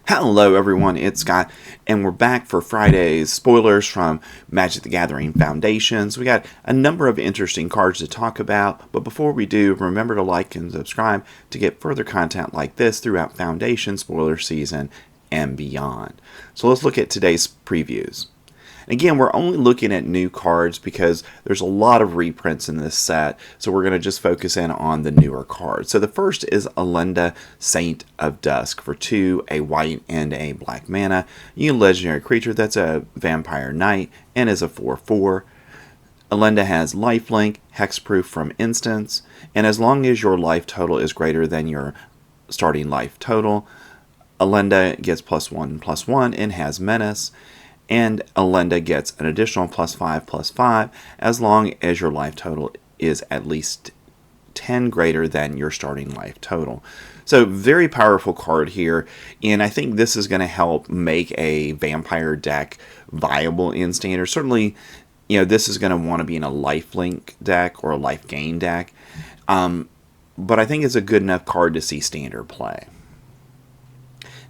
Hello everyone, it's Scott, and we're back for Friday's spoilers from Magic the Gathering Foundations. We got a number of interesting cards to talk about, but before we do, remember to like and subscribe to get further content like this throughout Foundation spoiler season and beyond. So let's look at today's previews. Again, we're only looking at new cards because there's a lot of reprints in this set, so we're going to just focus in on the newer cards. So the first is Elanda, Saint of Dusk for 2, a white and a black mana. You legendary creature that's a vampire knight and is a 4/4. Elanda has lifelink, hexproof from instants, and as long as your life total is greater than your starting life total, Elanda gets +1/+1 and has menace. And Elanda gets an additional +5/+5 as long as your life total is at least 10 greater than your starting life total. So very powerful card here, and I think this is going to help make a vampire deck viable in standard. Certainly, this is going to want to be in a lifelink deck or a life gain deck, but I think it's a good enough card to see standard play.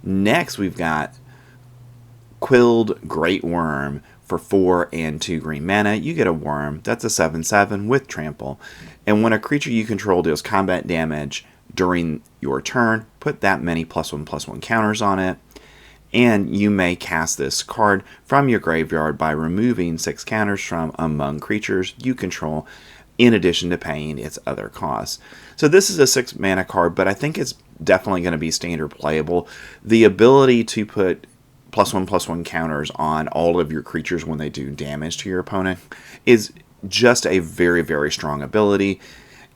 Next, we've got Quilled Great Worm for 4 and 2 green mana. You get a worm. That's a 7/7 with trample. And when a creature you control deals combat damage during your turn, put that many +1/+1 counters on it. And you may cast this card from your graveyard by removing 6 counters from among creatures you control, in addition to paying its other costs. So this is a 6 mana card, but I think it's definitely going to be standard playable. The ability to put +1/+1 counters on all of your creatures when they do damage to your opponent is just a very, very strong ability.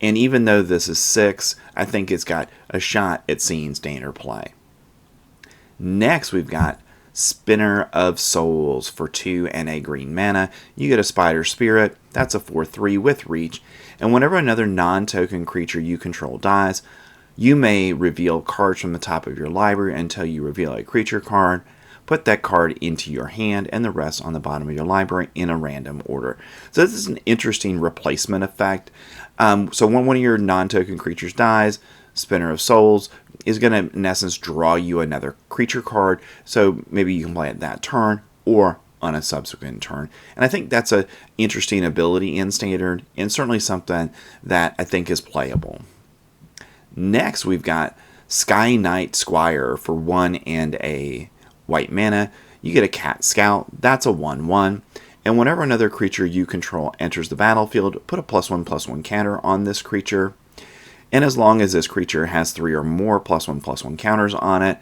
And even though this is 6, I think it's got a shot at seeing standard play. Next, we've got Spinner of Souls for 2 and a green mana. You get a Spider Spirit. That's a 4/3 with reach. And whenever another non-token creature you control dies, you may reveal cards from the top of your library until you reveal a creature card. Put that card into your hand and the rest on the bottom of your library in a random order. So this is an interesting replacement effect. So when one of your non-token creatures dies, Spinner of Souls is going to, in essence, draw you another creature card. So maybe you can play it that turn or on a subsequent turn. And I think that's an interesting ability in Standard and certainly something that I think is playable. Next, we've got Sky Knight Squire for 1 and a white mana. You get a Cat Scout. That's a 1/1. And whenever another creature you control enters the battlefield, put a +1/+1 counter on this creature. And as long as this creature has 3 or more +1/+1 counters on it,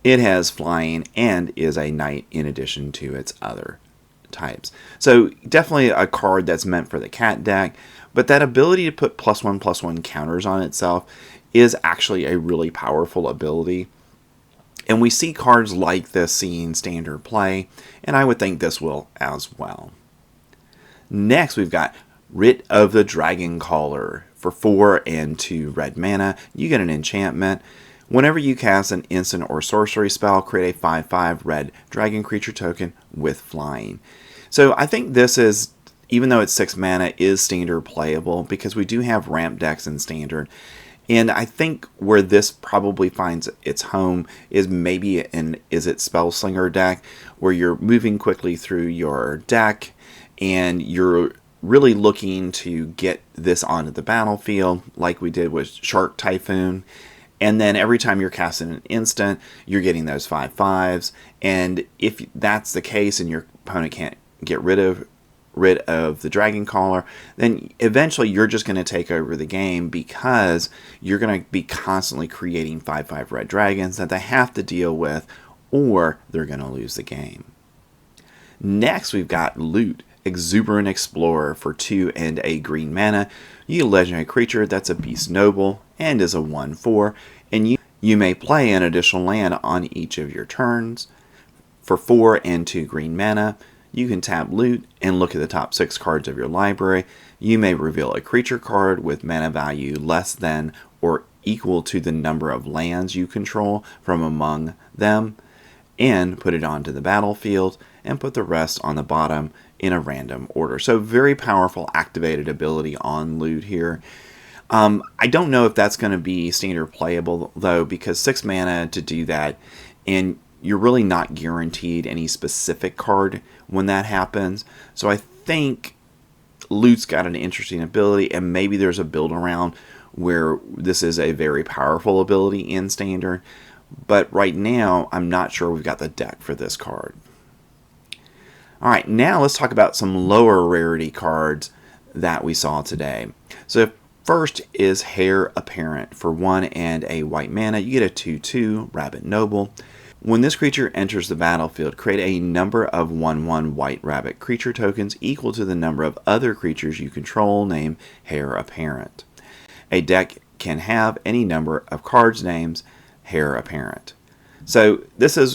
it has flying and is a knight in addition to its other types. So definitely a card that's meant for the cat deck, but that ability to put +1/+1 counters on itself is actually a really powerful ability. And we see cards like this seeing standard play, and I would think this will as well. Next, we've got Writ of the Dragon Caller for 4 and 2 red mana. You get an enchantment. Whenever you cast an instant or sorcery spell, create a 5/5 red dragon creature token with flying. So I think this is, even though it's 6 mana, is standard playable because we do have ramp decks in standard. And I think where this probably finds its home is maybe in Izzet Spellslinger deck, where you're moving quickly through your deck and you're really looking to get this onto the battlefield, like we did with Shark Typhoon. And then every time you're casting an instant, you're getting those 5/5s. And if that's the case and your opponent can't get rid of the Dragon Caller, then eventually you're just going to take over the game because you're going to be constantly creating 5/5 red dragons that they have to deal with, or they're going to lose the game. Next, we've got Loot, Exuberant Explorer for 2 and a green mana. You get a legendary creature that's a Beast Noble and is a 1/4, and you may play an additional land on each of your turns. For 4 and 2 green mana, you can tap Loot and look at the top 6 cards of your library. You may reveal a creature card with mana value less than or equal to the number of lands you control from among them, and put it onto the battlefield, and put the rest on the bottom in a random order. So very powerful activated ability on Loot here. I don't know if that's going to be standard playable, though, because 6 mana to do that and you're really not guaranteed any specific card when that happens. So I think Loot's got an interesting ability, and maybe there's a build around where this is a very powerful ability in Standard. But right now, I'm not sure we've got the deck for this card. Alright, now let's talk about some lower rarity cards that we saw today. So first is Heir Apparent. For 1 and a white mana, you get a 2/2 Rabbit Noble. When this creature enters the battlefield, create a number of 1/1 white rabbit creature tokens equal to the number of other creatures you control named Heir Apparent. A deck can have any number of cards named Heir Apparent. So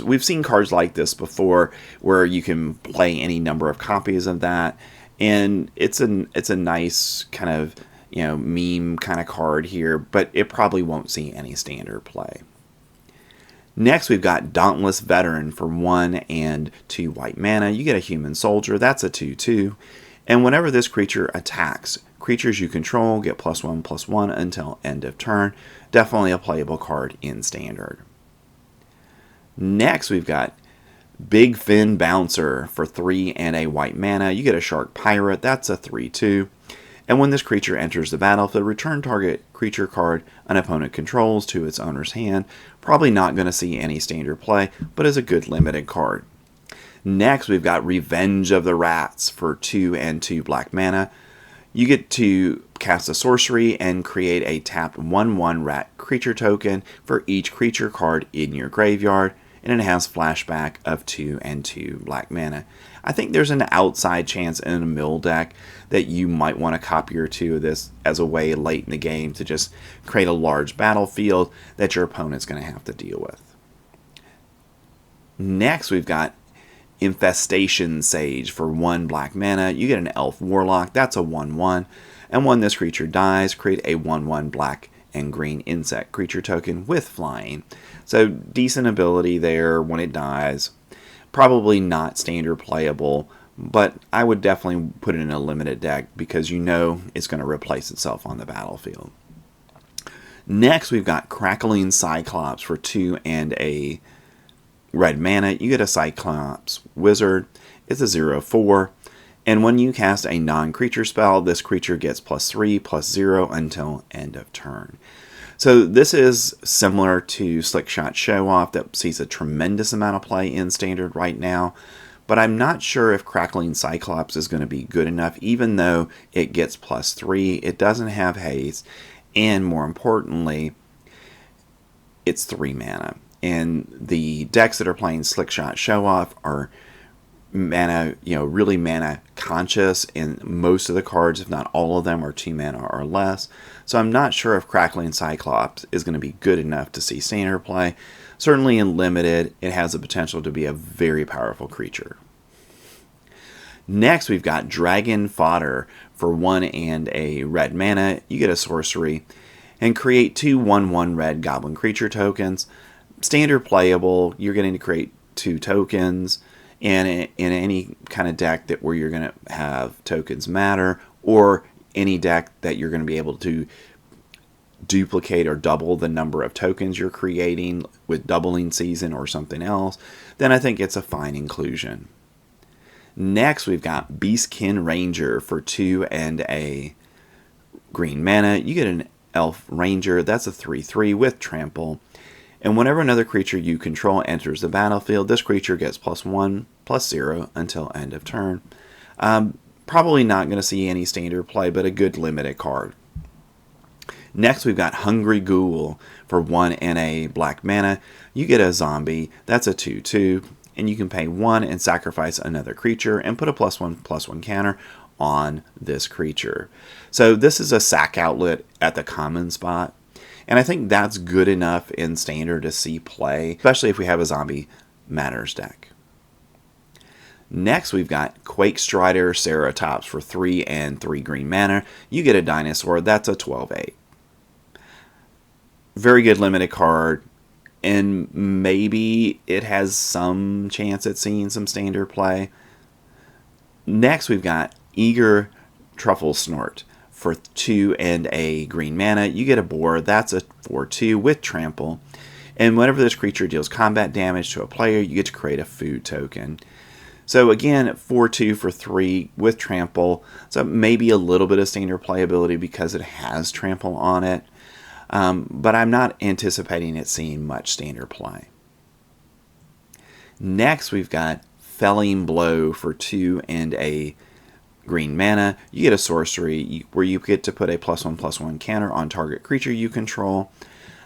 we've seen cards like this before where you can play any number of copies of that, and it's a nice kind of meme kind of card here, but it probably won't see any Standard play. Next, we've got Dauntless Veteran. For 1 and 2 white mana, you get a Human Soldier. That's a 2/2. And whenever this creature attacks, creatures you control get +1/+1 until end of turn. Definitely a playable card in Standard. Next, we've got Big Fin Bouncer. For 3 and a white mana, you get a Shark Pirate. That's a 3/2. And when this creature enters the battlefield, return target creature card an opponent controls to its owner's hand. Probably not going to see any Standard play, but is a good limited card. Next, we've got Revenge of the Rats. For 2 and 2 black mana. You get to cast a sorcery and create a tapped 1/1 rat creature token for each creature card in your graveyard, and it has flashback of 2 and 2 black mana. I think there's an outside chance in a mill deck that you might want a copy or two of this as a way late in the game to just create a large battlefield that your opponent's going to have to deal with. Next, we've got Infestation Sage. For 1 black mana, you get an Elf Warlock. That's a 1/1. And when this creature dies, create a 1/1 black and green insect creature token with flying. So decent ability there when it dies. Probably not Standard playable, but I would definitely put it in a limited deck because it's going to replace itself on the battlefield. Next, we've got Crackling Cyclops. For 2 and a red mana, you get a Cyclops Wizard. It's a 0/4. And when you cast a non-creature spell, this creature gets +3/+0 until end of turn. So this is similar to Slickshot Show Off that sees a tremendous amount of play in Standard right now. But I'm not sure if Crackling Cyclops is going to be good enough, even though it gets +3. It doesn't have haste. And more importantly, it's 3 mana. And the decks that are playing Slickshot Show Off are really mana conscious, and most of the cards, if not all of them, are 2 mana or less. So I'm not sure if Crackling Cyclops is going to be good enough to see Standard play. Certainly in limited, it has the potential to be a very powerful creature. Next, we've got Dragon Fodder. For 1 and a red mana, you get a sorcery and create 2 1/1 red goblin creature tokens. Standard playable, you're going to create 2 tokens. And in any kind of deck where you're going to have tokens matter, or any deck that you're going to be able to duplicate or double the number of tokens you're creating with Doubling Season or something else, then I think it's a fine inclusion. Next, we've got Beastkin Ranger. For 2 and a green mana, you get an Elf Ranger. That's a 3/3 with trample. And whenever another creature you control enters the battlefield, this creature gets +1/+0 until end of turn. Probably not going to see any Standard play, but a good limited card. Next, we've got Hungry Ghoul. For 1 and a black mana, you get a zombie. That's a 2/2. And you can pay 1 and sacrifice another creature and put a +1/+1 counter on this creature. So this is a sack outlet at the common spot. And I think that's good enough in Standard to see play, especially if we have a Zombie Matters deck. Next, we've got Quake Strider Ceratops. For 3 and 3 green mana, you get a dinosaur. That's a 12/8. Very good limited card, and maybe it has some chance at seeing some Standard play. Next, we've got Eager Truffle Snort. For 2 and a green mana, you get a boar. That's a 4/2 with trample. And whenever this creature deals combat damage to a player, you get to create a food token. So again, 4/2 for 3 with trample. So maybe a little bit of standard playability because it has trample on it. But I'm not anticipating it seeing much standard play. Next, we've got Felling Blow for 2 and a green mana. You get a sorcery where you get to put a +1/+1 counter on target creature you control.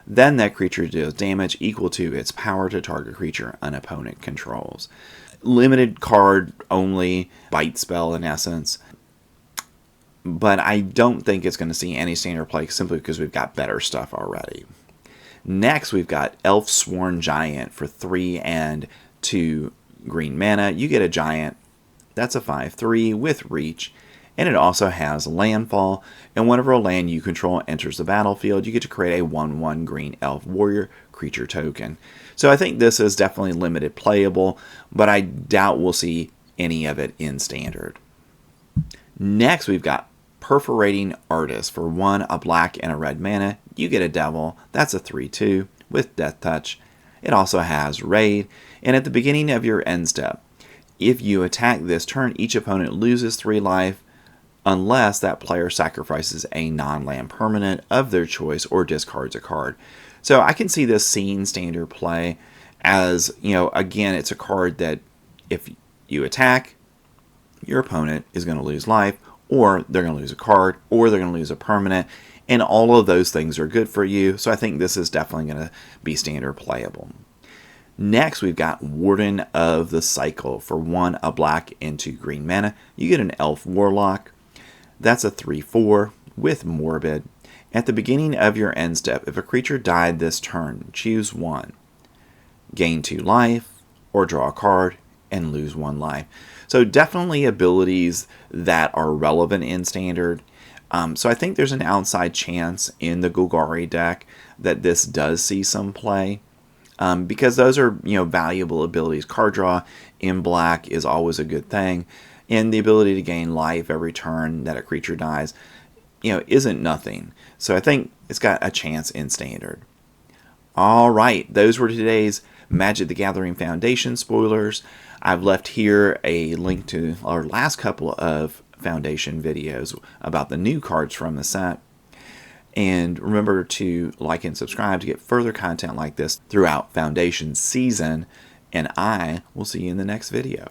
Then that creature deals damage equal to its power to target creature an opponent controls. Limited card only, bite spell in essence. But I don't think it's going to see any standard play simply because we've got better stuff already. Next, we've got Elf Sworn Giant for 3 and 2 green mana. You get a giant. That's a 5/3 with reach. And it also has landfall. And whenever a land you control enters the battlefield, you get to create a 1/1 green elf warrior creature token. So I think this is definitely limited playable, but I doubt we'll see any of it in standard. Next, we've got Perforating Artist for 1, a black, and a red mana. You get a devil. That's a 3/2 with death touch. It also has raid. And at the beginning of your end step, if you attack this turn, each opponent loses 3 life unless that player sacrifices a non-land permanent of their choice or discards a card. So I can see this seeing standard play as, again, it's a card that if you attack, your opponent is going to lose life, or they're going to lose a card, or they're going to lose a permanent, and all of those things are good for you. So I think this is definitely going to be standard playable. Next, we've got Warden of the Cycle for 1, a black, and 2 green mana. You get an Elf Warlock. That's a 3/4 with Morbid. At the beginning of your end step, if a creature died this turn, choose 1. Gain 2 life, or draw a card, and lose 1 life. So definitely abilities that are relevant in standard. So I think there's an outside chance in the Golgari deck that this does see some play. Because those are, valuable abilities. Card draw in black is always a good thing. And the ability to gain life every turn that a creature dies, isn't nothing. So I think it's got a chance in standard. All right, those were today's Magic the Gathering Foundation spoilers. I've left here a link to our last couple of Foundation videos about the new cards from the set. And remember to like and subscribe to get further content like this throughout Foundation season. And I will see you in the next video.